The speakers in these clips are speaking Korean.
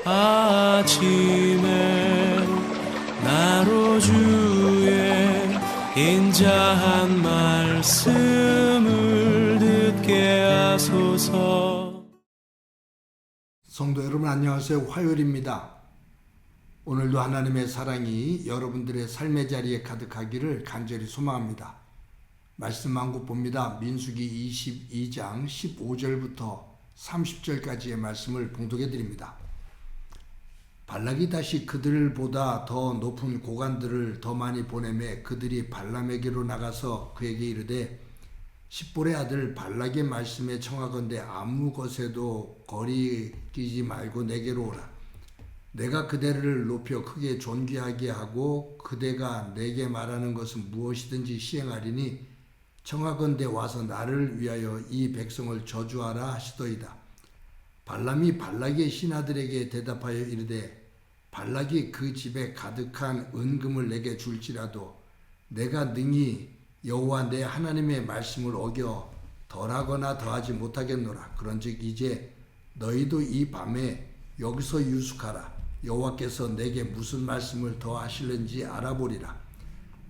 아침에 나로 주의 인자한 말씀을 듣게 하소서. 성도 여러분 안녕하세요. 화요일입니다. 오늘도 하나님의 사랑이 여러분들의 삶의 자리에 가득하기를 간절히 소망합니다. 말씀 한 곳 봅니다. 민수기 22장 15절부터 30절까지의 말씀을 봉독해 드립니다. 발락이 다시 그들보다 더 높은 고관들을 더 많이 보내매 그들이 발람에게로 나가서 그에게 이르되 십볼의 아들 발락의 말씀에 청하건대 아무 것에도 거리끼지 말고 내게로 오라. 내가 그대를 높여 크게 존귀하게 하고 그대가 내게 말하는 것은 무엇이든지 시행하리니 청하건대 와서 나를 위하여 이 백성을 저주하라 하시더이다. 발람이 발락의 신하들에게 대답하여 이르되 발락이 그 집에 가득한 은금을 내게 줄지라도 내가 능히 여호와 내 하나님의 말씀을 어겨 덜하거나 더하지 못하겠노라. 그런즉 이제 너희도 이 밤에 여기서 유숙하라. 여호와께서 내게 무슨 말씀을 더하실는지 알아보리라.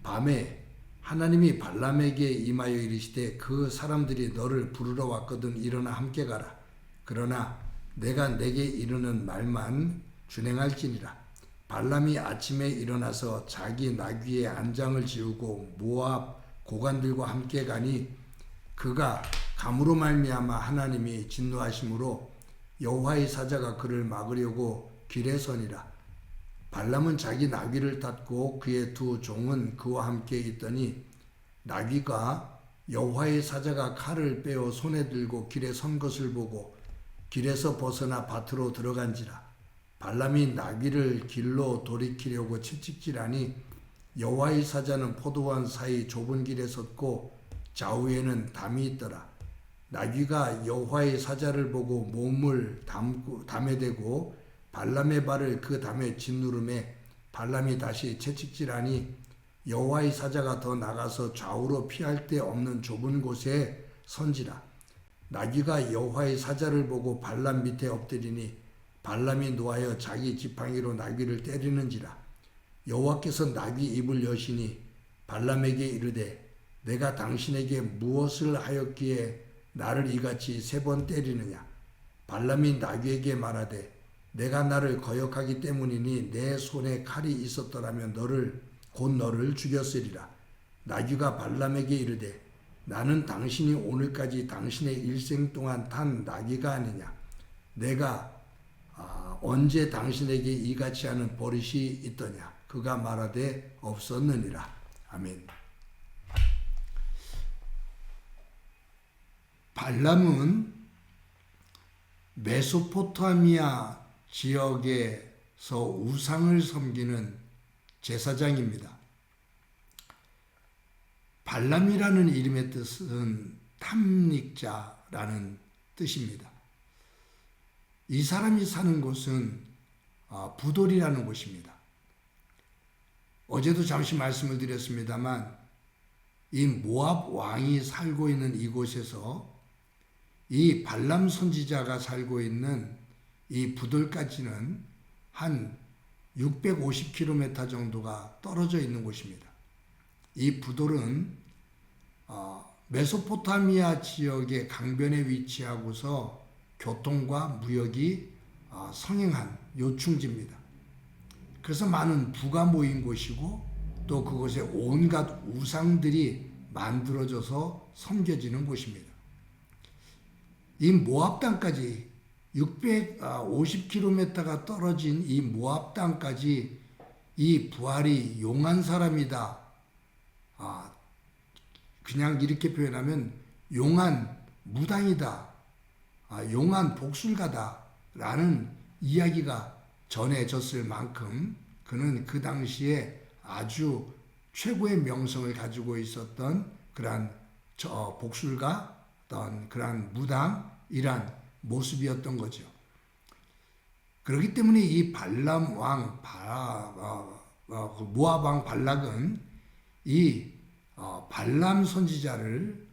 밤에 하나님이 발람에게 임하여 이르시되 그 사람들이 너를 부르러 왔거든 일어나 함께 가라. 그러나 내가 내게 이르는 말만 준행할지니라. 발람이 아침에 일어나서 자기 나귀의 안장을 지우고 모압 고관들과 함께 가니 그가 감으로 말미암아 하나님이 진노하심으로 여호와의 사자가 그를 막으려고 길에 서니라. 발람은 자기 나귀를 탔고 그의 두 종은 그와 함께 있더니 나귀가 여호와의 사자가 칼을 빼어 손에 들고 길에 선 것을 보고 길에서 벗어나 밭으로 들어간지라. 발람이 나귀를 길로 돌이키려고 채찍질하니 여호와의 사자는 포도원 사이 좁은 길에 섰고 좌우에는 담이 있더라. 나귀가 여호와의 사자를 보고 몸을 담에 대고 발람의 발을 그 담에 짓누르매 발람이 다시 채찍질하니 여호와의 사자가 더 나가서 좌우로 피할 데 없는 좁은 곳에 선지라. 나귀가 여호와의 사자를 보고 발람 밑에 엎드리니 발람이 노하여 자기 지팡이로 나귀를 때리는지라. 여호와께서 나귀 입을 여시니 발람에게 이르되 내가 당신에게 무엇을 하였기에 나를 이같이 3번 때리느냐. 발람이 나귀에게 말하되 내가 나를 거역하기 때문이니 내 손에 칼이 있었더라면 곧 너를 죽였으리라. 나귀가 발람에게 이르되 나는 당신이 오늘까지 당신의 일생 동안 탄 나귀가 아니냐. 내가 언제 당신에게 이같이 하는 버릇이 있더냐. 그가 말하되 없었느니라. 아멘. 발람은 메소포타미아 지역에서 우상을 섬기는 제사장입니다. 발람이라는 이름의 뜻은 탐닉자라는 뜻입니다. 이 사람이 사는 곳은 부돌이라는 곳입니다. 어제도 잠시 말씀을 드렸습니다만 이 모압 왕이 살고 있는 이곳에서 이 발람 선지자가 살고 있는 이 부돌까지는 한 650km 정도가 떨어져 있는 곳입니다. 이 부돌은 메소포타미아 지역의 강변에 위치하고서 교통과 무역이 성행한 요충지입니다. 그래서 많은 부가 모인 곳이고 또 그곳에 온갖 우상들이 만들어져서 섬겨지는 곳입니다. 이 모압 땅까지 650km가 떨어진 이 모압 땅까지 이 부할이 용한 사람이다. 그냥 이렇게 표현하면 용한 무당이다. 용한 복술가다. 라는 이야기가 전해졌을 만큼 그는 그 당시에 아주 최고의 명성을 가지고 있었던 그러한 복술가, 어떤 그러한 무당이란 모습이었던 거죠. 그렇기 때문에 이 발람 왕, 모압 왕 발락은 이 발람 선지자를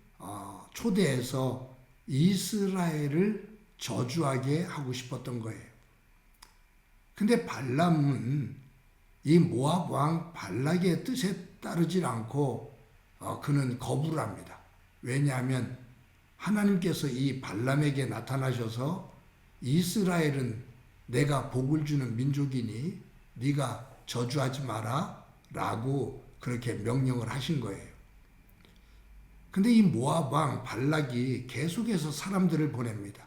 초대해서 이스라엘을 저주하게 하고 싶었던 거예요. 근데 발람은 이 모압 왕 발락의 뜻에 따르질 않고 그는 거부를 합니다. 왜냐하면 하나님께서 이 발람에게 나타나셔서 이스라엘은 내가 복을 주는 민족이니 네가 저주하지 마라 라고 그렇게 명령을 하신 거예요. 근데 이 모압 왕 발락이 계속해서 사람들을 보냅니다.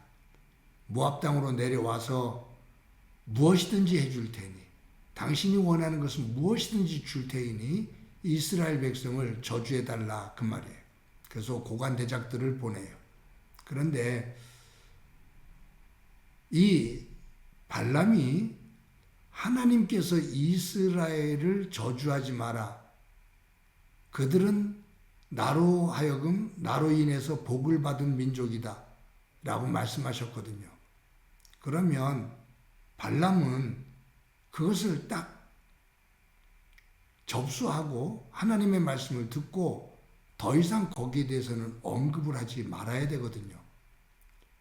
모압 땅으로 내려와서 무엇이든지 해줄 테니 당신이 원하는 것은 무엇이든지 줄 테니 이스라엘 백성을 저주해달라 그 말이에요. 그래서 고관 대작들을 보내요. 그런데 이 발람이 하나님께서 이스라엘을 저주하지 마라. 그들은 나로 인해서 복을 받은 민족이다. 라고 말씀하셨거든요. 그러면 발람은 그것을 딱 접수하고 하나님의 말씀을 듣고 더 이상 거기에 대해서는 언급을 하지 말아야 되거든요.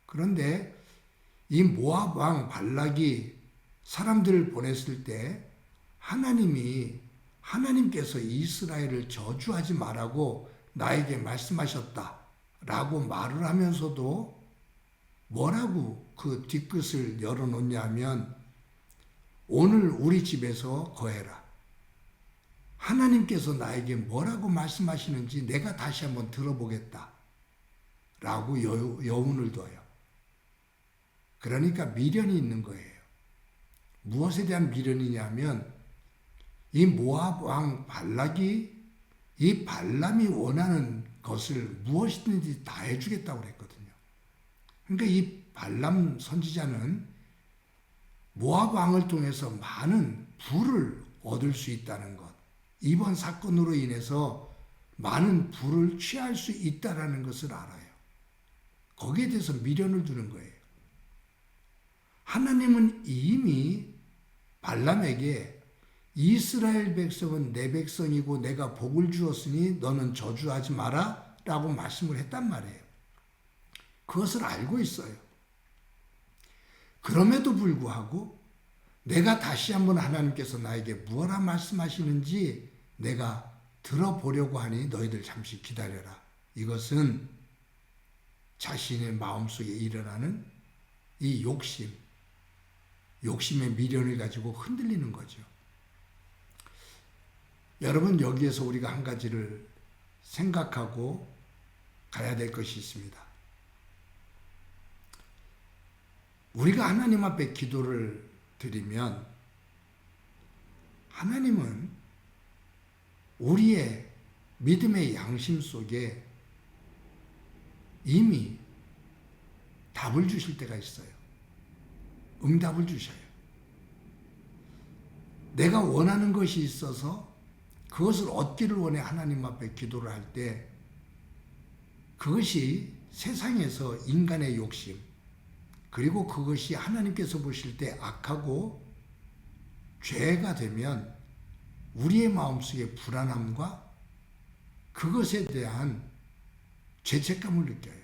그런데 이 모압 왕 발락이 사람들을 보냈을 때 하나님께서 이스라엘을 저주하지 말라고 나에게 말씀하셨다라고 말을 하면서도 뭐라고 그 뒤끝을 열어놓냐면 오늘 우리 집에서 거해라. 하나님께서 나에게 뭐라고 말씀하시는지 내가 다시 한번 들어보겠다. 라고 여운을 둬요. 그러니까 미련이 있는 거예요. 무엇에 대한 미련이냐면 이 모압 왕 발락이 이 발람이 원하는 것을 무엇이든지 다 해주겠다고 그랬거든요. 그러니까 이 발람 선지자는 모압 왕을 통해서 많은 부를 얻을 수 있다는 것, 이번 사건으로 인해서 많은 부를 취할 수 있다는 것을 알아요. 거기에 대해서 미련을 두는 거예요. 하나님은 이미 발람에게 이스라엘 백성은 내 백성이고 내가 복을 주었으니 너는 저주하지 마라 라고 말씀을 했단 말이에요. 그것을 알고 있어요. 그럼에도 불구하고 내가 다시 한번 하나님께서 나에게 무엇라 말씀하시는지 내가 들어보려고 하니 너희들 잠시 기다려라. 이것은 자신의 마음속에 일어나는 이 욕심의 미련을 가지고 흔들리는 거죠. 여러분, 여기에서 우리가 한 가지를 생각하고 가야 될 것이 있습니다. 우리가 하나님 앞에 기도를 드리면 하나님은 우리의 믿음의 양심 속에 이미 답을 주실 때가 있어요. 응답을 주셔요. 내가 원하는 것이 있어서 그것을 얻기를 원해 하나님 앞에 기도를 할 때 그것이 세상에서 인간의 욕심, 그리고 그것이 하나님께서 보실 때 악하고 죄가 되면 우리의 마음속에 불안함과 그것에 대한 죄책감을 느껴요.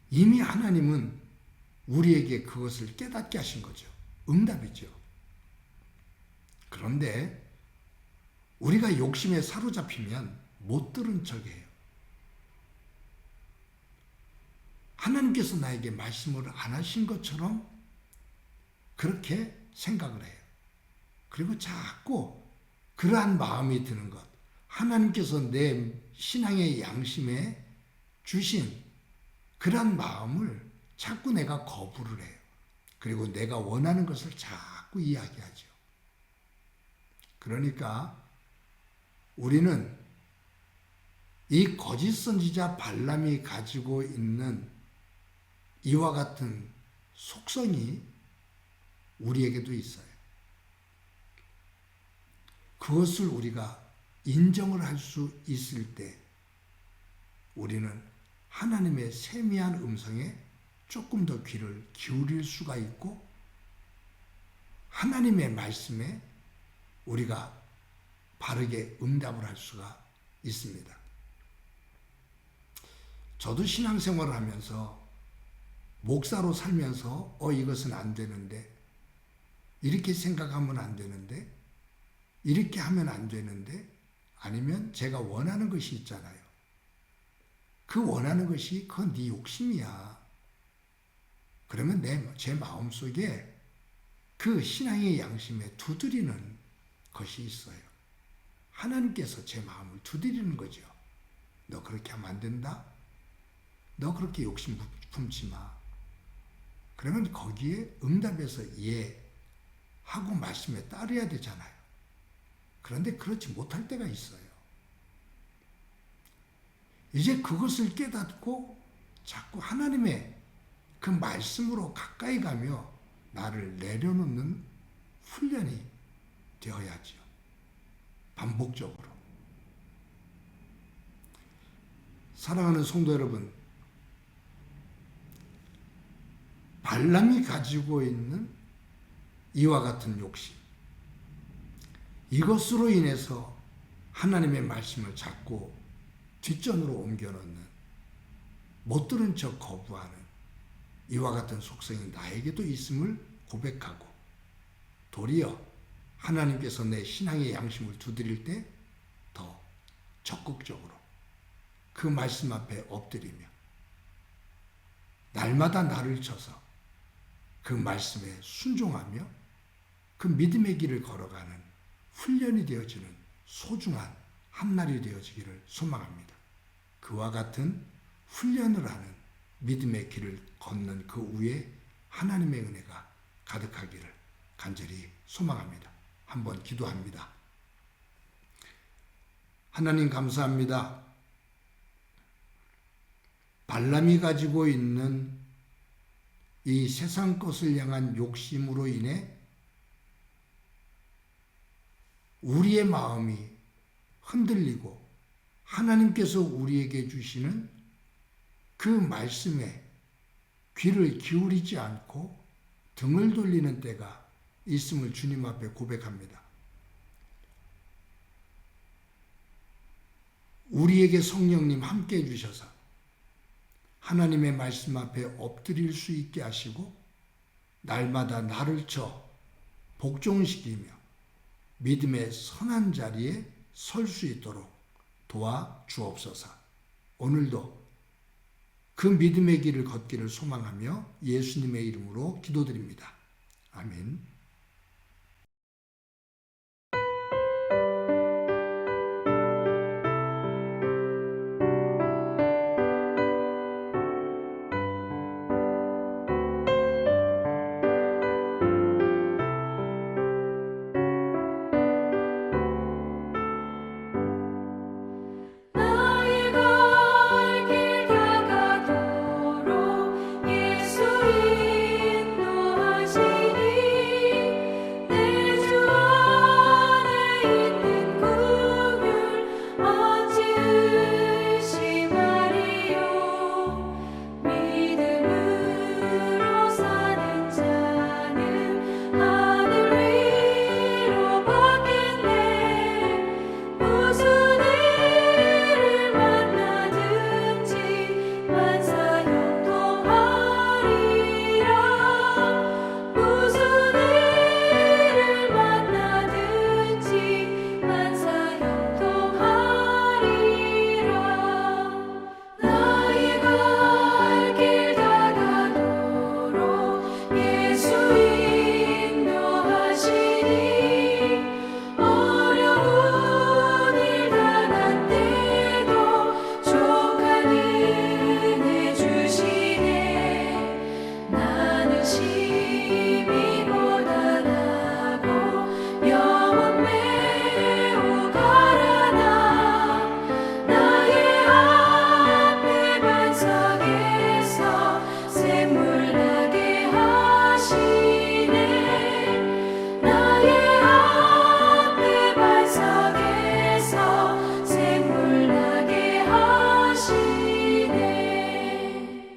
이미 하나님은 우리에게 그것을 깨닫게 하신 거죠. 응답이죠. 그런데 우리가 욕심에 사로잡히면 못 들은 척이에요. 하나님께서 나에게 말씀을 안 하신 것처럼 그렇게 생각을 해요. 그리고 자꾸 그러한 마음이 드는 것, 하나님께서 내 신앙의 양심에 주신 그러한 마음을 자꾸 내가 거부를 해요. 그리고 내가 원하는 것을 자꾸 이야기하죠. 그러니까 우리는 이 거짓 선지자 발람이 가지고 있는 이와 같은 속성이 우리에게도 있어요. 그것을 우리가 인정을 할 수 있을 때 우리는 하나님의 세미한 음성에 조금 더 귀를 기울일 수가 있고 하나님의 말씀에 우리가 바르게 응답을 할 수가 있습니다. 저도 신앙생활을 하면서 목사로 살면서 이것은 안 되는데 이렇게 생각하면 안 되는데, 이렇게 하면 안 되는데, 아니면 제가 원하는 것이 있잖아요. 그 원하는 것이 그건 네 욕심이야. 그러면 제 마음속에 그 신앙의 양심에 두드리는 것이 있어요. 하나님께서 제 마음을 두드리는 거죠. 너 그렇게 하면 안 된다? 너 그렇게 욕심 품지 마. 그러면 거기에 응답해서 예 하고 말씀에 따라야 되잖아요. 그런데 그렇지 못할 때가 있어요. 이제 그것을 깨닫고 자꾸 하나님의 그 말씀으로 가까이 가며 나를 내려놓는 훈련이 되어야죠. 반복적으로. 사랑하는 성도 여러분, 발람이 가지고 있는 이와 같은 욕심, 이것으로 인해서 하나님의 말씀을 자꾸 뒷전으로 옮겨놓는, 못 들은 척 거부하는 이와 같은 속성이 나에게도 있음을 고백하고, 도리어 하나님께서 내 신앙의 양심을 두드릴 때 더 적극적으로 그 말씀 앞에 엎드리며 날마다 나를 쳐서 그 말씀에 순종하며 그 믿음의 길을 걸어가는 훈련이 되어지는 소중한 한날이 되어지기를 소망합니다. 그와 같은 훈련을 하는 믿음의 길을 걷는 그 위에 하나님의 은혜가 가득하기를 간절히 소망합니다. 한번 기도합니다. 하나님 감사합니다. 발람이 가지고 있는 이 세상 것을 향한 욕심으로 인해 우리의 마음이 흔들리고 하나님께서 우리에게 주시는 그 말씀에 귀를 기울이지 않고 등을 돌리는 때가 있음을 주님 앞에 고백합니다. 우리에게 성령님 함께 해주셔서 하나님의 말씀 앞에 엎드릴 수 있게 하시고 날마다 나를 쳐 복종시키며 믿음의 선한 자리에 설 수 있도록 도와 주옵소서. 오늘도 그 믿음의 길을 걷기를 소망하며 예수님의 이름으로 기도드립니다. 아멘.